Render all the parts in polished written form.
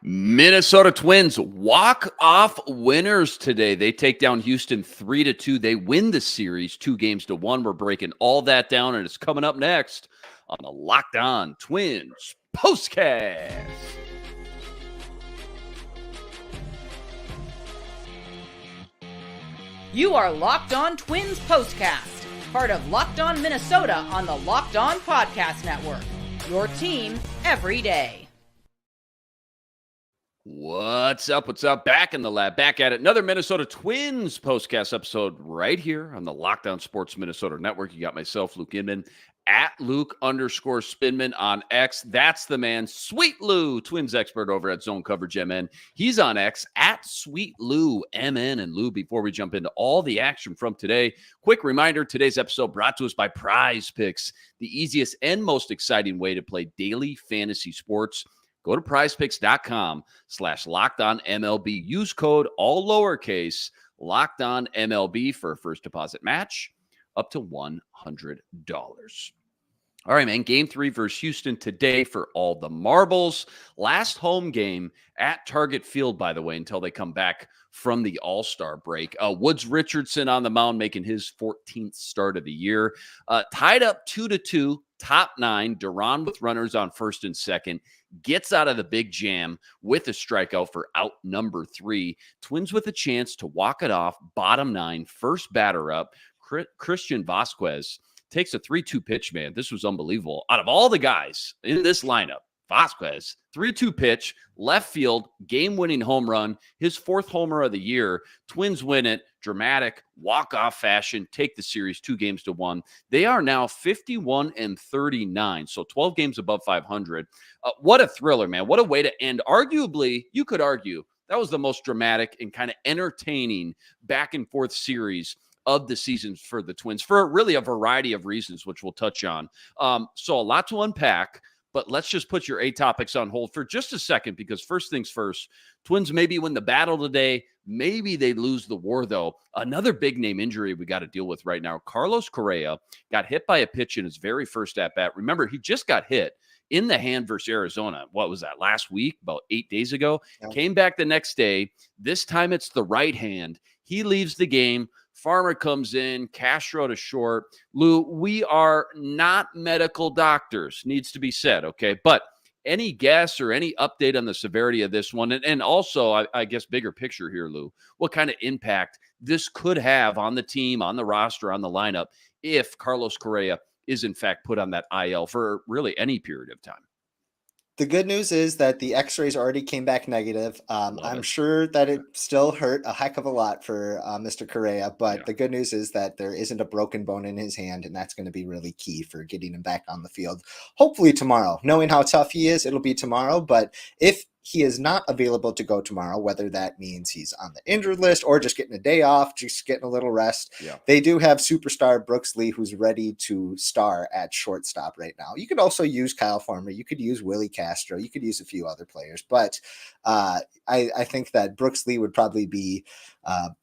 Minnesota Twins walk-off winners today. They take down Houston 3-2. They win the series 2-1. We're breaking all that down, and it's coming up next on the Locked On Twins POSTCAST. You are Locked On Twins POSTCAST, part of Locked On Minnesota on the Locked On Podcast Network. Your team every day. What's up? What's up? Back in the lab, back at it. Another Minnesota Twins POSTCAST episode right here on the Locked On Sports Minnesota Network. You got myself, Luke Inman, at Luke_Spinman on X. That's the man, Sweet Lou, Twins expert over at Zone Coverage MN. He's on X at Sweet Lou MN. And Lou, before we jump into all the action from today, quick reminder, today's episode brought to us by Prize Picks, the easiest and most exciting way to play daily fantasy sports. Go to prizepicks.com/LockedOnMLB. Use code all lowercase LockedOnMLB for a first deposit match up to $100. All right, man. Game 3 versus Houston today for all the marbles. Last home game at Target Field, by the way, until they come back from the All-Star break. Woods Richardson on the mound making his 14th start of the year. Tied up 2-2, top 9. Duran with runners on first and second. Gets out of the big jam with a strikeout for out number 3. Twins with a chance to walk it off, bottom 9, first batter up. Christian Vasquez takes a 3-2 pitch, man. This was unbelievable. Out of all the guys in this lineup, Vasquez, 3-2 pitch, left field, game-winning home run, his 4th homer of the year. Twins win it, dramatic, walk-off fashion, take the series 2-1. They are now 51-39, so 12 games above 500. What a thriller, man. What a way to end. Arguably, you could argue, that was the most dramatic and kind of entertaining back-and-forth series of the season for the Twins for really a variety of reasons, which we'll touch on. So a lot to unpack. But let's just put your A topics on hold for just a second, because first things first, Twins maybe win the battle today. Maybe they lose the war, though. Another big name injury we got to deal with right now. Carlos Correa got hit by a pitch in his very first at-bat. Remember, he just got hit in the hand versus Arizona. What was that, last week, about 8 days ago? Yeah. Came back the next day. This time it's the right hand. He leaves the game. Farmer comes in, Castro to short. Lou, we are not medical doctors, needs to be said, okay? But any guess or any update on the severity of this one? And also, I guess, bigger picture here, Lou, what kind of impact this could have on the team, on the roster, on the lineup, if Carlos Correa is, in fact, put on that IL for really any period of time? The good news is that the x-rays already came back negative. I'm sure that it still hurt a heck of a lot for Mr. Correa, but the good news is that there isn't a broken bone in his hand, and that's going to be really key for getting him back on the field. Hopefully tomorrow. Knowing how tough he is, it'll be tomorrow, but if he is not available to go tomorrow, whether that means he's on the injured list or just getting a day off, just getting a little rest. Yeah. They do have superstar Brooks Lee, who's ready to star at shortstop right now. You could also use Kyle Farmer. You could use Willie Castro. You could use a few other players. But I think that Brooks Lee would probably be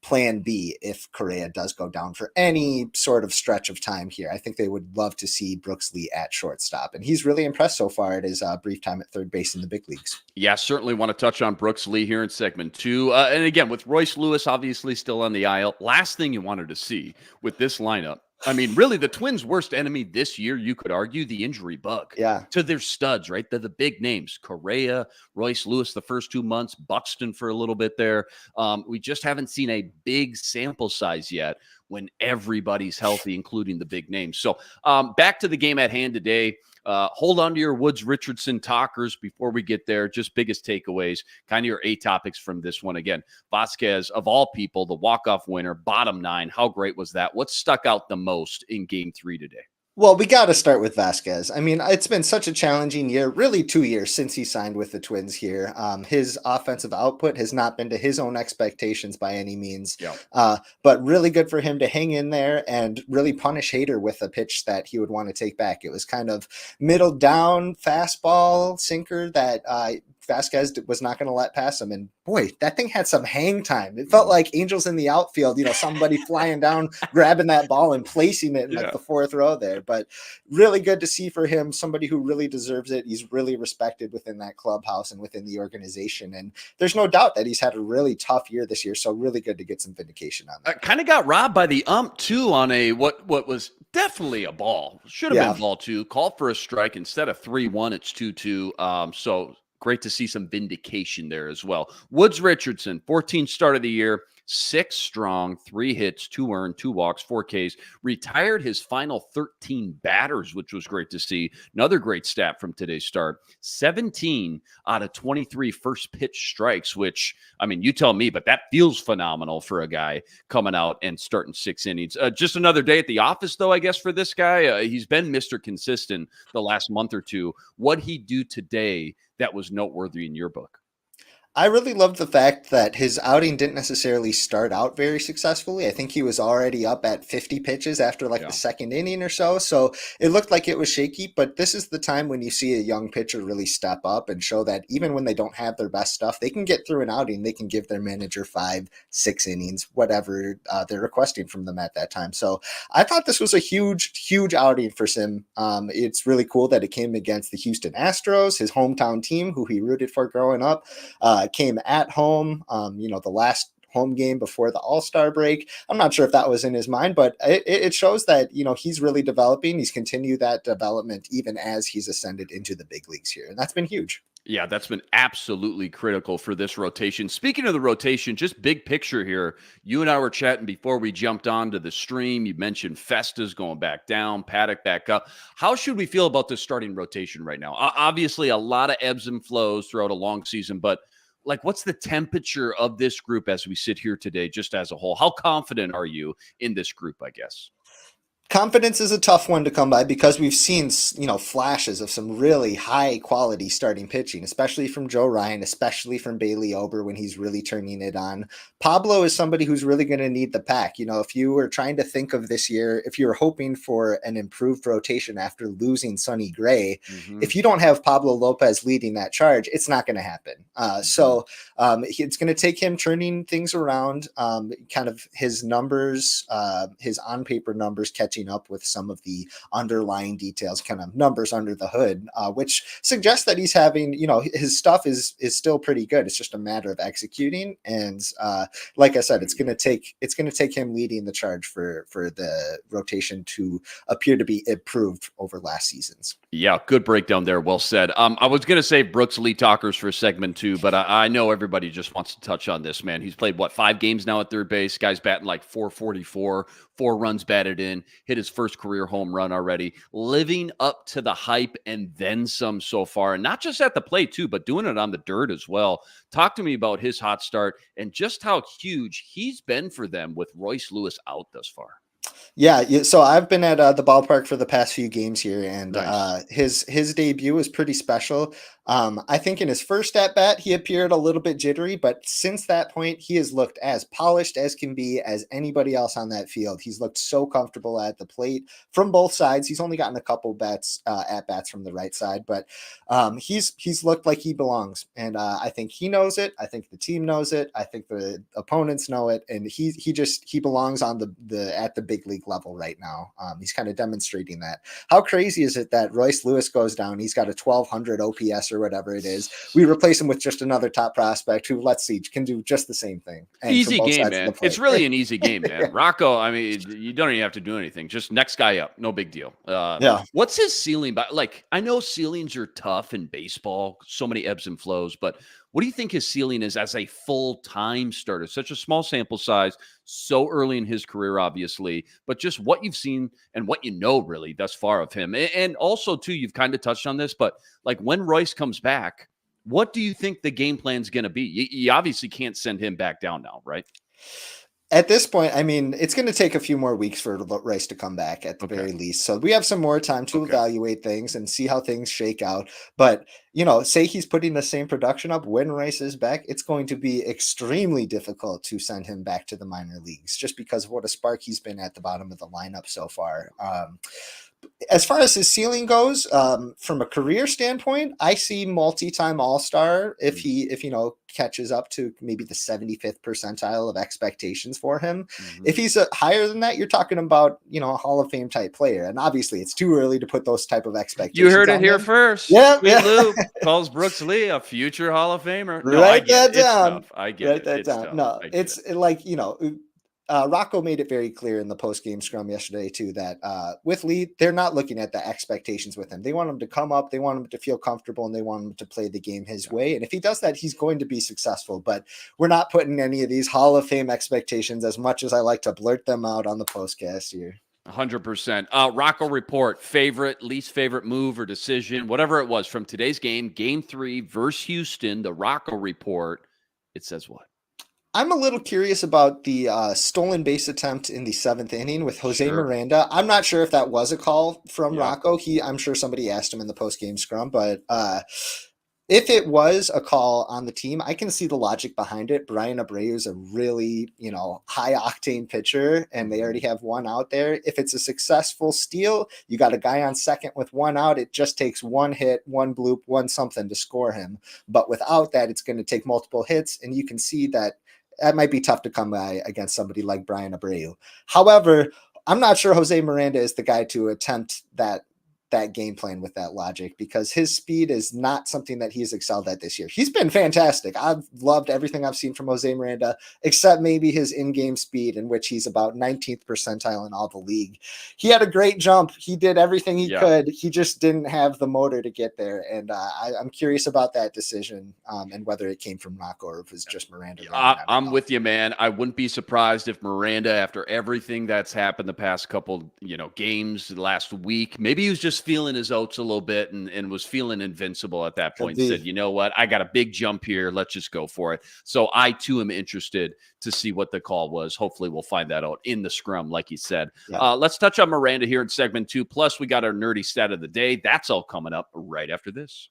plan B if Correa does go down for any sort of stretch of time here. I think they would love to see Brooks Lee at shortstop. And he's really impressed so far at his brief time at third base in the big leagues. Yeah, certainly want to touch on Brooks Lee here in segment 2. And again, with Royce Lewis obviously still on the IL, last thing you wanted to see with this lineup, I mean, really the Twins' worst enemy this year, you could argue, the injury bug. Yeah. To their studs, right? They're the big names. Correa, Royce Lewis the first 2 months, Buxton for a little bit there. We just haven't seen a big sample size yet when everybody's healthy, including the big names. So back to the game at hand today. Hold on to your Woods Richardson talkers before we get there. Just biggest takeaways, kind of your A topics from this one. Again, Vasquez, of all people, the walk-off winner, bottom 9. How great was that? What stuck out the most in game 3 today? Well, we got to start with Vasquez. I mean, it's been such a challenging year, really 2 years since he signed with the Twins here. His offensive output has not been to his own expectations by any means, but really good for him to hang in there and really punish Hader with a pitch that he would want to take back. It was kind of middle down fastball sinker that Vasquez was not going to let pass him, and boy, that thing had some hang time. It felt like Angels in the outfield, somebody flying down, grabbing that ball and placing it in like the fourth row there. But really good to see for him, somebody who really deserves it. He's really respected within that clubhouse and within the organization. And there's no doubt that he's had a really tough year this year. So really good to get some vindication on that. Kind of got robbed by the ump too on a what was definitely a ball. Should have been ball 2. Called for a strike. Instead of 3-1, it's 2-2. So great to see some vindication there as well. Woods Richardson, 14th start of the year, 6 strong, 3 hits, 2 earned, 2 walks, 4 Ks. Retired his final 13 batters, which was great to see. Another great stat from today's start. 17 out of 23 first pitch strikes, which, I mean, you tell me, but that feels phenomenal for a guy coming out and starting 6 innings. Just another day at the office, though, I guess, for this guy. He's been Mr. Consistent the last month or two. What'd he do today that was noteworthy in your book? I really loved the fact that his outing didn't necessarily start out very successfully. I think he was already up at 50 pitches after the second inning or so. So it looked like it was shaky, but this is the time when you see a young pitcher really step up and show that even when they don't have their best stuff, they can get through an outing. They can give their manager 5-6 innings, whatever they're requesting from them at that time. So I thought this was a huge outing for Sim. It's really cool that it came against the Houston Astros, his hometown team, who he rooted for growing up. Came at home, the last home game before the All-Star break. I'm not sure if that was in his mind, but it shows that, he's really developing. He's continued that development even as he's ascended into the big leagues here. And that's been huge. Yeah, that's been absolutely critical for this rotation. Speaking of the rotation, just big picture here. You and I were chatting before we jumped onto the stream. You mentioned Festas going back down, Paddock back up. How should we feel about this starting rotation right now? Obviously, a lot of ebbs and flows throughout a long season, but what's the temperature of this group as we sit here today, just as a whole? How confident are you in this group, I guess? Confidence is a tough one to come by because we've seen, flashes of some really high quality starting pitching, especially from Joe Ryan, especially from Bailey Ober when he's really turning it on. Pablo is somebody who's really going to need the pack. If you were trying to think of this year, if you were hoping for an improved rotation after losing Sonny Gray, if you don't have Pablo Lopez leading that charge, it's not going to happen. So it's going to take him turning things around, kind of his numbers, his on-paper numbers catching up with some of the underlying details, kind of numbers under the hood, which suggests that he's having, his stuff is still pretty good. It's just a matter of executing. And like I said, it's going to take him leading the charge for the rotation to appear to be improved over last season's. Yeah, good breakdown there. Well said. I was going to say Brooks lead talkers for segment 2, but I know everybody just wants to touch on this, man. He's played, 5 games now at third base. Guy's batting like .444, 4 runs batted in, hit his first career home run already, living up to the hype and then some so far. And not just at the plate too, but doing it on the dirt as well. Talk to me about his hot start and just how huge he's been for them with Royce Lewis out thus far. Yeah, so I've been at the ballpark for the past few games here, and Nice. His debut was pretty special. I think in his first at bat, he appeared a little bit jittery, but since that point, he has looked as polished as can be as anybody else on that field. He's looked so comfortable at the plate from both sides. He's only gotten a couple at bats from the right side, but he's looked like he belongs, and I think he knows it. I think the team knows it. I think the opponents know it, and he belongs on the at the big league level right now. He's kind of demonstrating that. How crazy is it that Royce Lewis goes down? He's got a 1200 OPS or whatever it is. We replace him with just another top prospect who, let's see, can do just the same thing. Easy game, man. It's really an easy game, man. Rocco, I mean, you don't even have to do anything. Just next guy up. No big deal. Yeah. What's his ceiling? I know ceilings are tough in baseball, so many ebbs and flows, but what do you think his ceiling is as a full-time starter? Such a small sample size, so early in his career, obviously, but just what you've seen and what you know really thus far of him. And also, too, you've kind of touched on this, but when Royce comes back, what do you think the game plan is going to be? You obviously can't send him back down now, right? At this point, I mean, it's going to take a few more weeks for Rice to come back at the very least. So we have some more time to evaluate things and see how things shake out. But, say he's putting the same production up when Rice is back, it's going to be extremely difficult to send him back to the minor leagues just because of what a spark he's been at the bottom of the lineup so far. As far as his ceiling goes, from a career standpoint, I see multi-time All-Star if he catches up to maybe the 75th percentile of expectations for him. If he's higher than that, you're talking about a Hall of Fame type player, and obviously it's too early to put those type of expectations. You heard it here him. first. Yeah, Lou calls Brooks Lee a future Hall of Famer. No, Write that down. It's tough. I get it. It's tough. No, it's like Rocco made it very clear in the post-game scrum yesterday too that with Lee, they're not looking at the expectations with him. They want him to come up, they want him to feel comfortable, and they want him to play the game his way. And if he does that, he's going to be successful. But we're not putting any of these Hall of Fame expectations, as much as I like to blurt them out on the postcast here. 100%. Rocco report, favorite, least favorite move or decision, whatever it was from today's game, Game 3 versus Houston. The Rocco report. It says what? I'm a little curious about the stolen base attempt in the 7th inning with Jose Miranda. I'm not sure if that was a call from Rocco. I'm sure somebody asked him in the post-game scrum, but if it was a call on the team, I can see the logic behind it. Brian Abreu is a really, high-octane pitcher, and they already have one out there. If it's a successful steal, you got a guy on second with one out. It just takes one hit, one bloop, one something to score him. But without that, it's going to take multiple hits, and you can see that might be tough to come by against somebody like Brian Abreu. However, I'm not sure Jose Miranda is the guy to attempt that game plan with that logic, because his speed is not something that he's excelled at this year. He's been fantastic. I've loved everything I've seen from Jose Miranda, except maybe his in-game speed, in which he's about 19th percentile in all the league. He had a great jump. He did everything he could. He just didn't have the motor to get there. And I'm curious about that decision and whether it came from Rocco or if it was just Miranda. I'm with you, man. I wouldn't be surprised if Miranda, after everything that's happened the past couple, games last week, maybe he was just feeling his oats a little bit and was feeling invincible at that point. Said, you know what? I got a big jump here. Let's just go for it. So I, too, am interested to see what the call was. Hopefully we'll find that out in the scrum, like you said. Yeah. Let's touch on Miranda here in segment 2. Plus, we got our nerdy stat of the day. That's all coming up right after this.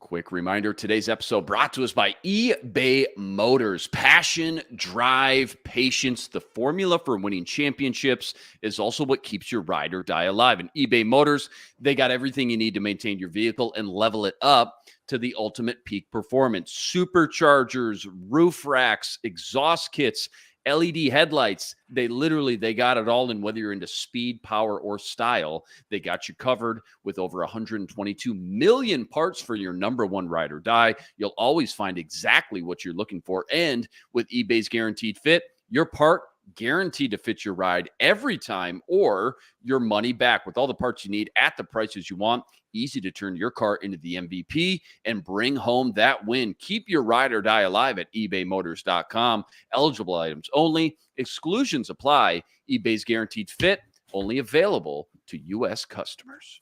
Quick reminder, today's episode brought to us by eBay Motors. Passion, drive, patience. The formula for winning championships is also what keeps your ride or die alive. And eBay Motors, they got everything you need to maintain your vehicle and level it up to the ultimate peak performance. Superchargers, roof racks, exhaust kits, LED headlights, they got it all in. Whether you're into speed, power, or style, they got you covered with over 122 million parts for your number one ride or die. You'll always find exactly what you're looking for. And with eBay's Guaranteed Fit, your part guaranteed to fit your ride every time or your money back with all the parts you need at the prices you want. Easy to turn your car into the MVP and bring home that win. Keep your ride or die alive at ebaymotors.com. Eligible items only. Exclusions apply. eBay's Guaranteed Fit, only available to U.S. customers.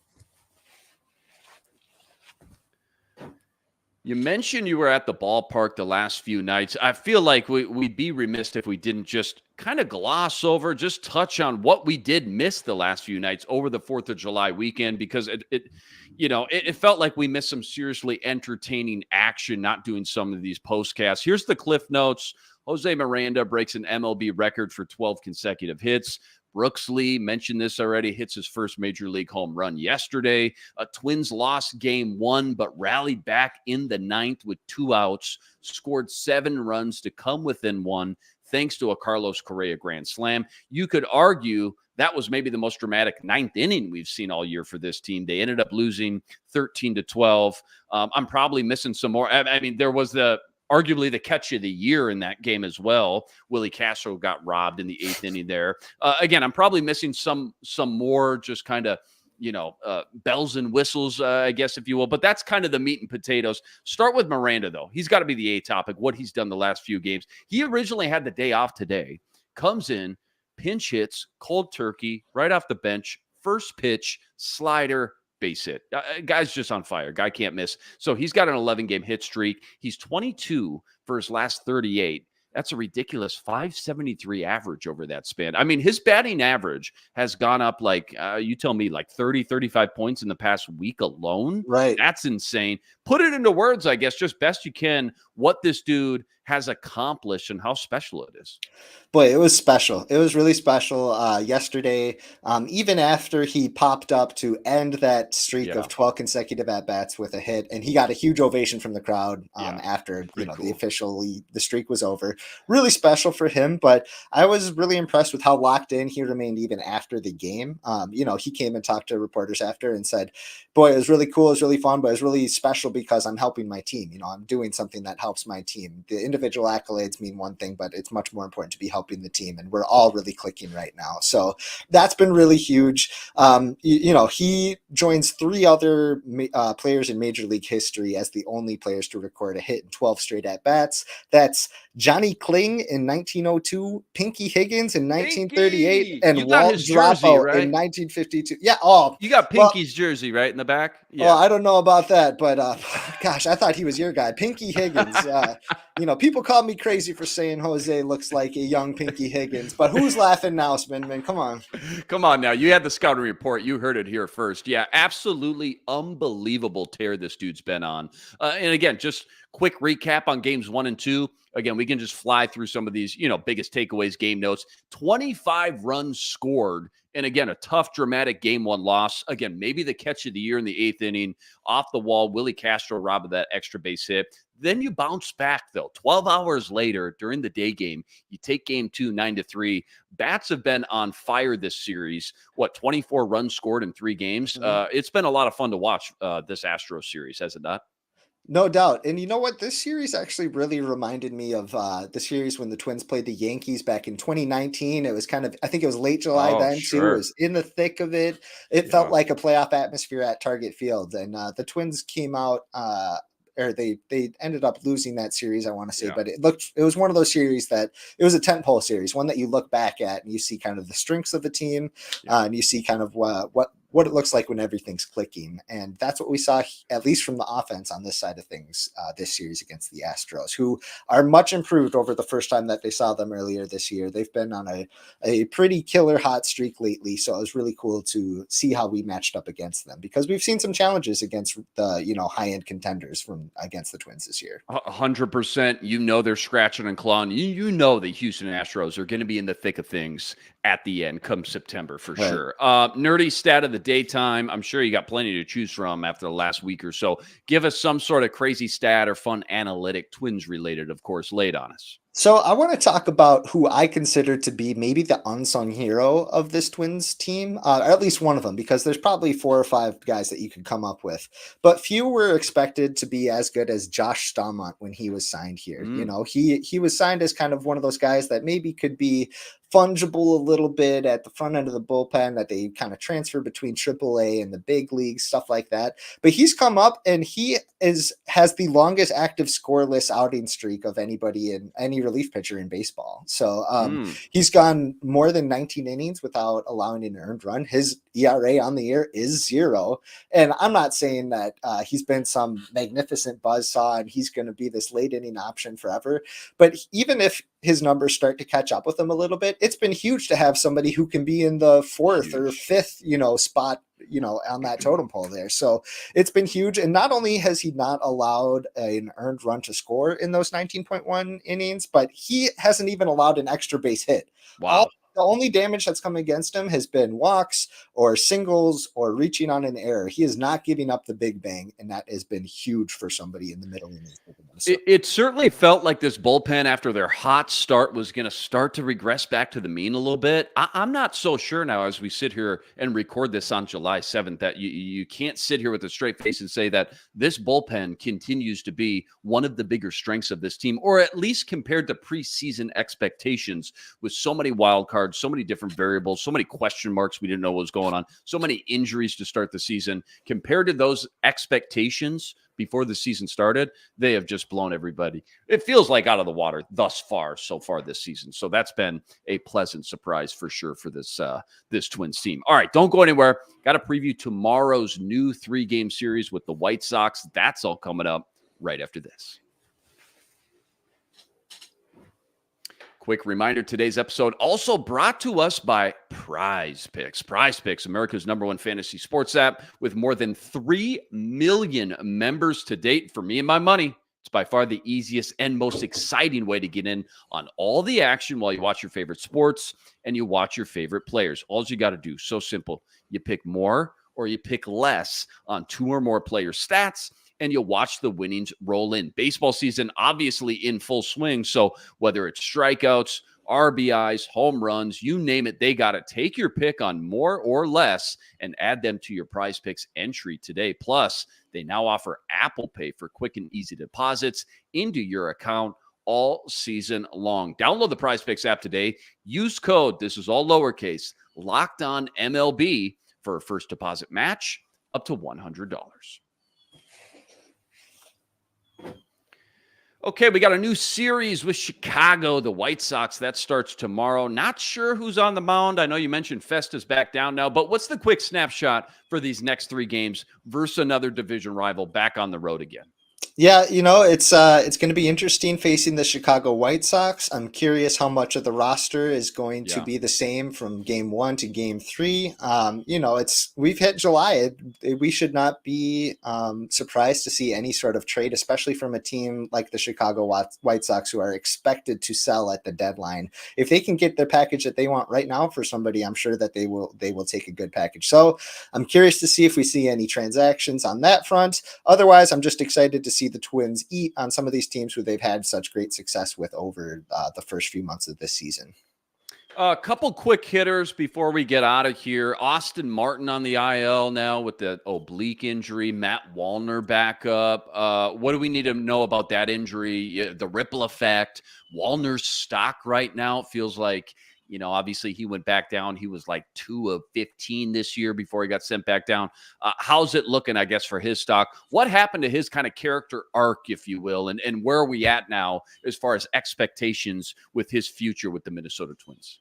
You mentioned you were at the ballpark the last few nights. I feel like we'd be remiss if we didn't just kind of gloss over, just touch on what we did miss the last few nights over the 4th of July weekend, because it felt like we missed some seriously entertaining action not doing some of these postcasts. Here's the Cliff Notes. Jose Miranda breaks an MLB record for 12 consecutive hits. Brooks Lee, mentioned this already, hits his first major league home run yesterday. Twins lost game 1, but rallied back in the 9th with 2 outs, scored 7 runs to come within 1, thanks to a Carlos Correa grand slam. You could argue that was maybe the most dramatic 9th inning we've seen all year for this team. They ended up losing 13-12. I'm probably missing some more. I mean, there was arguably the catch of the year in that game as well. Willie Castro got robbed in the 8th inning there. Again, I'm probably missing some more just kind of, bells and whistles, I guess, if you will. But that's kind of the meat and potatoes. Start with Miranda, though. He's got to be the A topic, what he's done the last few games. He originally had the day off today, comes in, pinch hits, cold turkey, right off the bench, first pitch, slider, base hit. Guy's just on fire. Guy can't miss. So he's got an 11-game hit streak. He's 22 for his last 38. That's a ridiculous 573 average over that span. I mean, his batting average has gone up you tell me, like 30, 35 points in the past week alone. Right. That's insane. Put it into words, I guess, just best you can, what this dude has accomplished and how special it is. Boy, it was special. It was really special yesterday. Even after he popped up to end that streak of 12 consecutive at bats with a hit, and he got a huge ovation from the crowd after the streak was over. Really special for him. But I was really impressed with how locked in he remained even after the game. He came and talked to reporters after and said, "Boy, it was really cool. It was really fun, but it was really special because I'm helping my team. I'm doing something that helps my team. The individual accolades mean one thing, but it's much more important to be helping the team, and we're all really clicking right now." So that's been really huge. He joins 3 other players in Major League history as the only players to record a hit in 12 straight at bats. That's Johnny Kling in 1902, Pinky Higgins in 1938, and Walt Drapo in 1952. Yeah. Oh, you got Pinky's jersey right in the back. Yeah. Well, I don't know about that, but gosh, I thought he was your guy, Pinky Higgins. People call me crazy for saying Jose looks like a young Pinky Higgins, but who's laughing now, Spinman? Come on now. You had the scouting report. You heard it here first. Yeah, absolutely unbelievable tear this dude's been on. And again, just quick recap on games 1 and 2. Again, we can just fly through some of these, biggest takeaways, game notes. 25 runs scored. And again, a tough, dramatic game 1 loss. Again, maybe the catch of the year in the 8th inning, off the wall. Willie Castro robbed that extra base hit. Then you bounce back, though. 12 hours later, during the day game, you take game 2, 9-3. Bats have been on fire this series. 24 runs scored in 3 games? Mm-hmm. It's been a lot of fun to watch this Astros series, has it not? No doubt. And you know what? This series actually really reminded me of the series when the Twins played the Yankees back in 2019. It was I think it was late July then, too. It was in the thick of it. It felt like a playoff atmosphere at Target Field. And the Twins came out, or they ended up losing that series, I want to say. But it was one of those series that it was a tentpole series, one that you look back at and you see kind of the strengths of the team, and you see kind of what it looks like when everything's clicking. And that's what we saw, at least from the offense on this side of things, this series against the Astros, who are much improved over the first time that they saw them earlier this year. They've been on a pretty killer hot streak lately. So it was really cool to see how we matched up against them, because we've seen some challenges against the high-end contenders from against the Twins this year. 100%. They're scratching and clawing. The Houston Astros are going to be in the thick of things at the end come September for sure. Nerdy stat of the daytime. I'm sure you got plenty to choose from after the last week or so. Give us some sort of crazy stat or fun analytic, Twins related, of course, laid on us. So I want to talk about who I consider to be maybe the unsung hero of this Twins team, or at least one of them, because there's probably 4 or 5 guys that you could come up with, but few were expected to be as good as Josh Staumont when he was signed here. He was signed as kind of one of those guys that maybe could be fungible a little bit at the front end of the bullpen, that they kind of transfer between AAA and the big leagues, stuff like that. But he's come up and he has the longest active scoreless outing streak of anybody in any relief pitcher in baseball. So he's gone more than 19 innings without allowing an earned run. His ERA on the year is 0. And I'm not saying that he's been some magnificent buzzsaw and he's going to be this late inning option forever. But even if his numbers start to catch up with him a little bit, it's been huge to have somebody who can be in the 4th or 5th, spot, on that totem pole there. So it's been huge. And not only has he not allowed an earned run to score in those 19.1 innings, but he hasn't even allowed an extra base hit. Wow. The only damage that's come against him has been walks or singles or reaching on an error. He is not giving up the big bang, and that has been huge for somebody in the middle innings. It certainly felt like this bullpen after their hot start was going to start to regress back to the mean a little bit. I'm not so sure now as we sit here and record this on July 7th that you can't sit here with a straight face and say that this bullpen continues to be one of the bigger strengths of this team, or at least compared to preseason expectations, with so many wild cards, so many different variables, so many question marks we didn't know what was going on, so many injuries to start the season. Compared to those expectations before the season started, they have just blown everybody, it feels like, out of the water so far this season. So that's been a pleasant surprise for sure for this Twins team. All right, don't go anywhere. Got to preview tomorrow's new 3-game series with the White Sox. That's all coming up right after this. Quick reminder, today's episode also brought to us by Prize Picks. Prize Picks, America's #1 fantasy sports app with more than 3 million members to date. For me and my money, It's by far the easiest and most exciting way to get in on all the action while you watch your favorite sports and you watch your favorite players. All you got to do, so simple. You pick more or you pick less on 2 or more player stats, and you'll watch the winnings roll in. Baseball season obviously in full swing, so whether it's strikeouts, RBIs, home runs, you name it, they got to take your pick on more or less and add them to your Prize Picks entry today. Plus, they now offer Apple Pay for quick and easy deposits into your account all season long. Download the Prize Picks app today. Use code, this is all lowercase, Locked On MLB for a first deposit match up to $100. Okay, we got a new series with Chicago, the White Sox. That starts tomorrow. Not sure who's on the mound. I know you mentioned Festa's back down now, but what's the quick snapshot for these next 3 games versus another division rival back on the road again? Yeah, it's going to be interesting facing the Chicago White Sox. I'm curious how much of the roster is going to be the same from game 1 to game 3. We've hit July. We should not be surprised to see any sort of trade, especially from a team like the Chicago White Sox, who are expected to sell at the deadline. If they can get the package that they want right now for somebody, I'm sure that they will take a good package. So I'm curious to see if we see any transactions on that front. Otherwise, I'm just excited to see the Twins eat on some of these teams who they've had such great success with over the first few months of this season. A couple quick hitters before we get out of here. Austin Martin on the IL now with the oblique injury. Matt Wallner back up. What do we need to know about that injury? The ripple effect. Wallner's stock right now feels like, obviously he went back down. He was like 2 of 15 this year before he got sent back down. How's it looking, I guess, for his stock? What happened to his kind of character arc, if you will, and where are we at now as far as expectations with his future with the Minnesota Twins?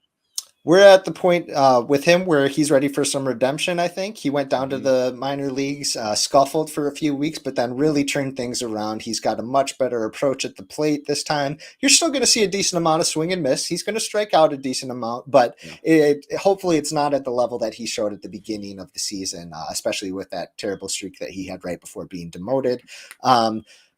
We're at the point with him where he's ready for some redemption, I think. He went down to the minor leagues, scuffled for a few weeks, but then really turned things around. He's got a much better approach at the plate this time. You're still going to see a decent amount of swing and miss. He's going to strike out a decent amount, but hopefully it's not at the level that he showed at the beginning of the season, especially with that terrible streak that he had right before being demoted.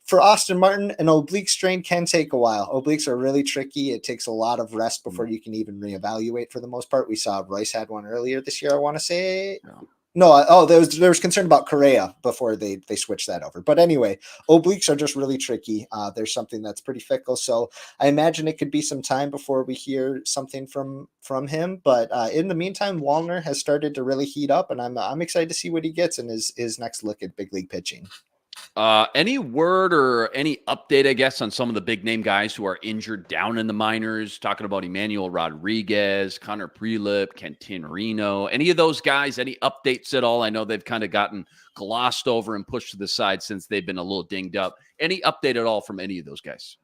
For Austin Martin, an oblique strain can take a while. Obliques are really tricky. It takes a lot of rest before you can even reevaluate for the most part. We saw Royce had one earlier this year, I want to say. There was concern about Correa before they switched that over. But anyway, obliques are just really tricky. There's something that's pretty fickle. So I imagine it could be some time before we hear something from him. But in the meantime, Wallner has started to really heat up, and I'm excited to see what he gets in his next look at big league pitching. Any word or any update, I guess, on some of the big name guys who are injured down in the minors? Talking about Emmanuel Rodriguez, Connor Prelip, Kenton Reno, any of those guys, any updates at all? I know they've kind of gotten glossed over and pushed to the side since they've been a little dinged up. Any update at all from any of those guys?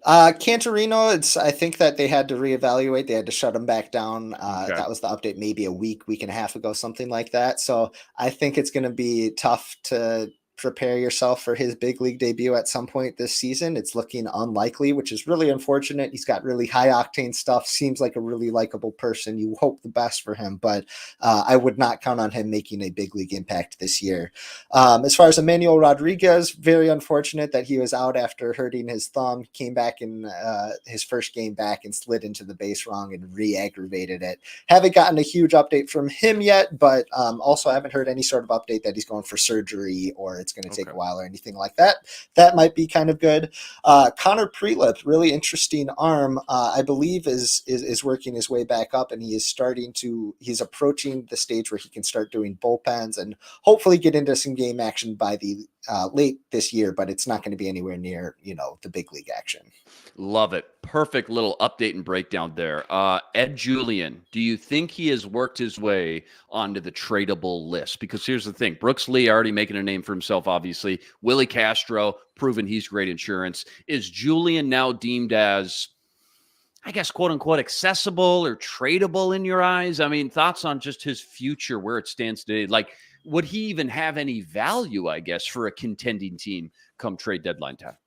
Cantorino, I think that they had to reevaluate. They had to shut him back down. That was the update maybe a week and a half ago, something like that. So I think it's going to be tough to prepare yourself for his big league debut at some point this season. It's looking unlikely, which is really unfortunate. He's got really high octane stuff, seems like a really likable person. You hope the best for him, but I would not count on him making a big league impact this year. As far as Emmanuel Rodriguez, very unfortunate that he was out after hurting his thumb. He came back in his first game back and slid into the base wrong and re-aggravated it. Haven't gotten a huge update from him yet, but also haven't heard any sort of update that he's going for surgery or it's going to take a while or anything like that. That might be kind of good. Connor Prelip, really interesting arm, I believe is working his way back up, and he's approaching the stage where he can start doing bullpens and hopefully get into some game action by the late this year, but it's not going to be anywhere near, the big league action. Love it. Perfect little update and breakdown there. Ed Julian, do you think he has worked his way onto the tradable list? Because here's the thing. Brooks Lee already making a name for himself, obviously. Willie Castro, proven he's great insurance. Is Julian now deemed as, I guess, quote unquote, accessible or tradable in your eyes? I mean, thoughts on just his future, where it stands today? Like, would he even have any value, I guess, for a contending team come trade deadline time?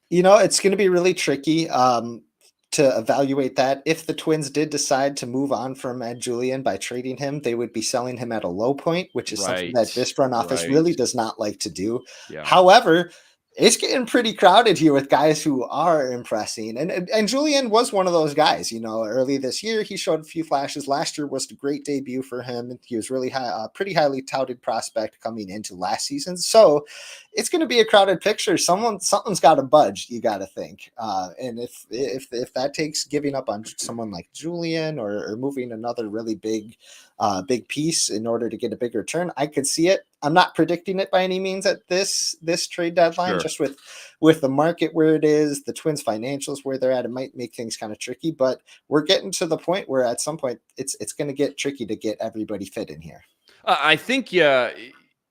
It's going to be really tricky to evaluate that. If the Twins did decide to move on from Ed Julian by trading him, they would be selling him at a low point, which is something that this front office really does not like to do. Yeah. However, it's getting pretty crowded here with guys who are impressing. And Julian was one of those guys, early this year, he showed a few flashes. Last year was a great debut for him. He was really pretty highly touted prospect coming into last season. So it's going to be a crowded picture. Something's got to budge. You got to think. And if that takes giving up on someone like Julian or moving another really big piece in order to get a big return, I could see it. I'm not predicting it by any means at this trade deadline. Sure. Just with the market where it is, the Twins financials where they're at, it might make things kind of tricky, but we're getting to the point where at some point it's going to get tricky to get everybody fit in here. I think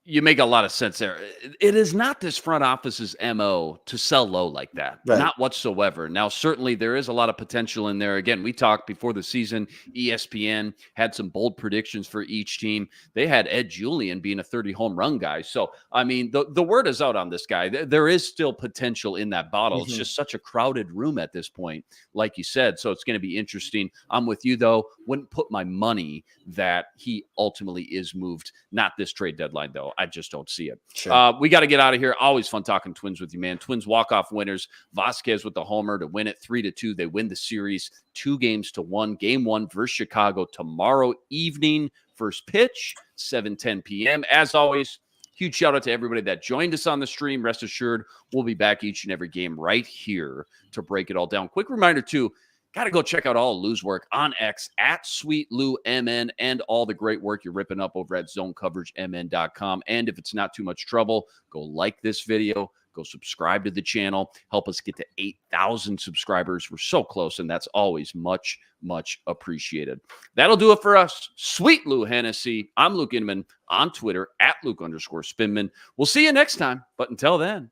you make a lot of sense there. It is not this front office's MO to sell low like that. Right. Not whatsoever. Now, certainly there is a lot of potential in there. Again, we talked before the season, ESPN had some bold predictions for each team. They had Ed Julian being a 30 home run guy. So, I mean, the word is out on this guy. There is still potential in that bottle. Mm-hmm. It's just such a crowded room at this point, like you said. So it's going to be interesting. I'm with you, though. Wouldn't put my money that he ultimately is moved. Not this trade deadline, though. I just don't see it. Sure. We got to get out of here. Always fun talking Twins with you, man. Twins walk-off winners. Vasquez with the homer to win it 3-2. They win the series 2-1. Game 1 versus Chicago tomorrow evening. First pitch, 7:10 p.m. As always, huge shout out to everybody that joined us on the stream. Rest assured, we'll be back each and every game right here to break it all down. Quick reminder, too, got to go check out all Lou's work on X at Sweet Lou MN and all the great work you're ripping up over at ZoneCoverageMN.com. And if it's not too much trouble, go like this video, go subscribe to the channel, help us get to 8,000 subscribers. We're so close, and that's always much, much appreciated. That'll do it for us. Sweet Lou Hennessy. I'm Luke Inman on Twitter at Luke_Spinman. We'll see you next time. But until then,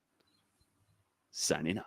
signing out.